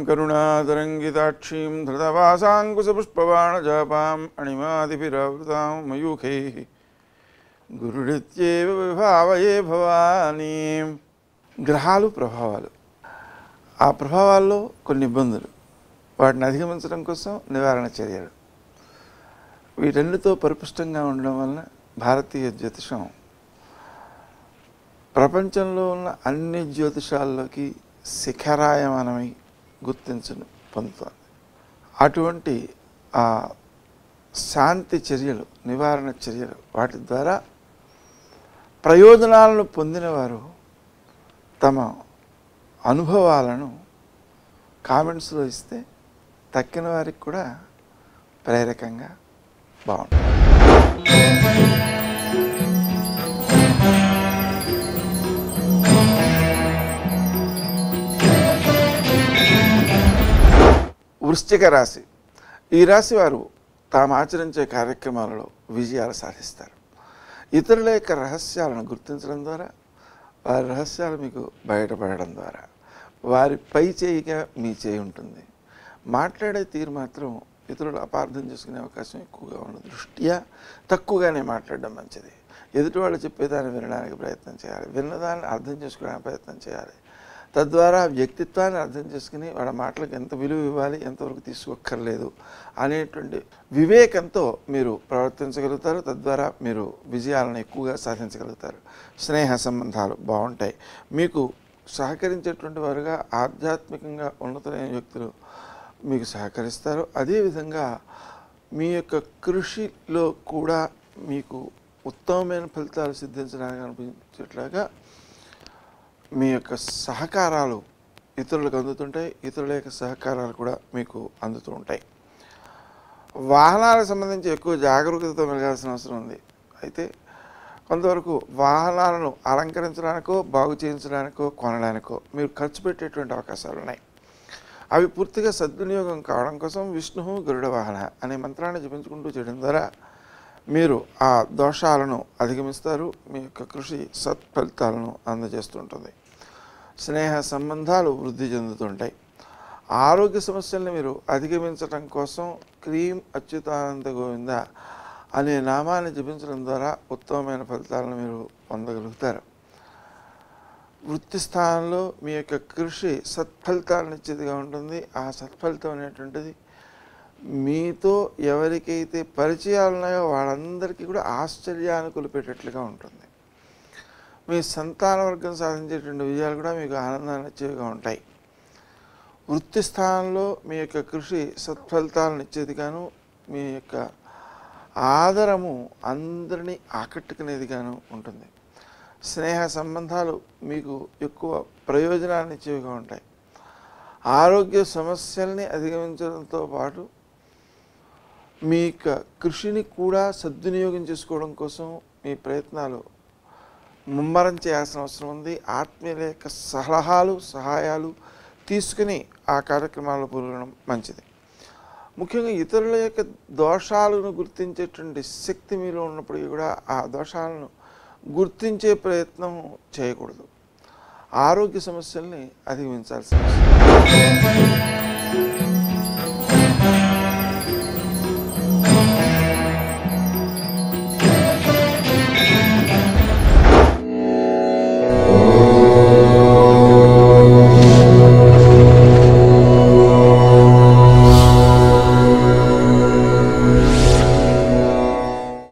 करुणातरङ्गिताक्षीं धृतवासाङ्कुशपुष्पबाणजापाम् अणिमादिभिरावृतां मयूखैः గురుడిత్యేవ విభావయే భవాని. గ్రహాలు ప్రభావాలు, ఆ ప్రభావాల్లో కొన్ని ఇబ్బందులు, వాటిని అధిగమించడం కోసం నివారణ చర్యలు, వీటన్నిటితో పరిపుష్టంగా ఉండడం వలన భారతీయ జ్యోతిషం ప్రపంచంలో ఉన్న అన్ని జ్యోతిషాల్లోకి శిఖరాయమానమై గుర్తించను పొందుతోంది. అటువంటి ఆ శాంతి చర్యలు, నివారణ చర్యలు, వాటి ద్వారా ప్రయోజనాలను పొందినవారు తమ అనుభవాలను కామెంట్స్లో ఇస్తే తక్కిన వారికి కూడా ప్రేరకంగా బాగుంటుంది. వృశ్చిక రాశి. ఈ రాశి వారు తాము ఆచరించే కార్యక్రమాలలో విజయాలు సాధిస్తారు. ఇతరుల యొక్క రహస్యాలను గుర్తించడం ద్వారా, వారి రహస్యాలు మీకు బయటపడడం ద్వారా వారి పై చేయిగా మీ చేయి ఉంటుంది. మాట్లాడే తీరు మాత్రం ఇతరులు అపార్థం చేసుకునే అవకాశం ఎక్కువగా ఉండదు. దృష్ట్యా తక్కువగానే మాట్లాడడం మంచిది. ఎదుటి వాళ్ళు చెప్పేదాన్ని వినడానికి ప్రయత్నం చేయాలి, విన్నదాన్ని అర్థం చేసుకోవడానికి ప్రయత్నం చేయాలి. తద్వారా వ్యక్తిత్వాన్ని అర్థం చేసుకుని వాళ్ళ మాటలకు ఎంత విలువ ఇవ్వాలి, ఎంతవరకు తీసుకోక్కర్లేదు అనేటువంటి వివేకంతో మీరు ప్రవర్తించగలుగుతారు. తద్వారా మీరు విజయాలను ఎక్కువగా సాధించగలుగుతారు. స్నేహ సంబంధాలు బాగుంటాయి. మీకు సహకరించేటువంటి వారుగా ఆధ్యాత్మికంగా ఉన్నతమైన వ్యక్తులు మీకు సహకరిస్తారు. అదేవిధంగా మీ యొక్క కృషిలో కూడా మీకు ఉత్తమమైన ఫలితాలు సిద్ధించడానికి అనిపించేట్లాగా మీ యొక్క సహకారాలు ఇతరులకు అందుతుంటాయి. ఇతరుల యొక్క సహకారాలు కూడా మీకు అందుతూ ఉంటాయి. వాహనాలకు సంబంధించి ఎక్కువ జాగరూకతతో మెలగాల్సిన అవసరం ఉంది. అయితే కొంతవరకు వాహనాలను అలంకరించడానికో, బాగు చేయించడానికో, కొనడానికో మీరు ఖర్చు పెట్టేటువంటి అవకాశాలు ఉన్నాయి. అవి పూర్తిగా సద్వినియోగం కావడం కోసం విష్ణు గరుడ వాహన అనే మంత్రాన్ని జపించుకుంటూ చేయడం ద్వారా మీరు ఆ దోషాలను అధిగమిస్తారు. మీ యొక్క కృషి సత్ఫలితాలను అందజేస్తుంటుంది. స్నేహ సంబంధాలు వృద్ధి చెందుతుంటాయి. ఆరోగ్య సమస్యల్ని మీరు అధిగమించడం కోసం క్రీం అచ్యుతానంద గోవింద అనే నామాన్ని జపించడం ద్వారా ఉత్తమమైన ఫలితాలను మీరు పొందగలుగుతారు. వృత్తి స్థానంలో మీ యొక్క కృషి సత్ఫలితాలను ఇచ్చేదిగా ఉంటుంది. ఆ సత్ఫలితం అనేటువంటిది మీతో ఎవరికైతే పరిచయాలు ఉన్నాయో వాళ్ళందరికీ కూడా ఆశ్చర్యాన్ని కొలిపేటట్లుగా ఉంటుంది. మీ సంతాన వర్గం సాధించేటువంటి విజయాలు కూడా మీకు ఆనందాన్ని ఇచ్చేవిగా ఉంటాయి. వృత్తి స్థానంలో మీ యొక్క కృషి సత్ఫలితాలను ఇచ్చేదిగాను, మీ యొక్క ఆదరము అందరినీ ఆకట్టుకునేదిగాను ఉంటుంది. స్నేహ సంబంధాలు మీకు ఎక్కువ ప్రయోజనాన్ని ఇచ్చేవిగా ఉంటాయి. ఆరోగ్య సమస్యల్ని అధిగమించడంతో పాటు మీ యొక్క కృషిని కూడా సద్వినియోగం చేసుకోవడం కోసం మీ ప్రయత్నాలు ముమ్మరం చేయాల్సిన అవసరం ఉంది. ఆత్మీయుల యొక్క సలహాలు, సహాయాలు తీసుకుని ఆ కార్యక్రమాల్లో పాల్గొనడం మంచిది. ముఖ్యంగా ఇతరుల యొక్క దోషాలను గుర్తించేటువంటి శక్తి మీలో ఉన్నప్పటికీ కూడా ఆ దోషాలను గుర్తించే ప్రయత్నం చేయకూడదు. ఆరోగ్య సమస్యల్ని అధిగమించాల్సిన అవసరం.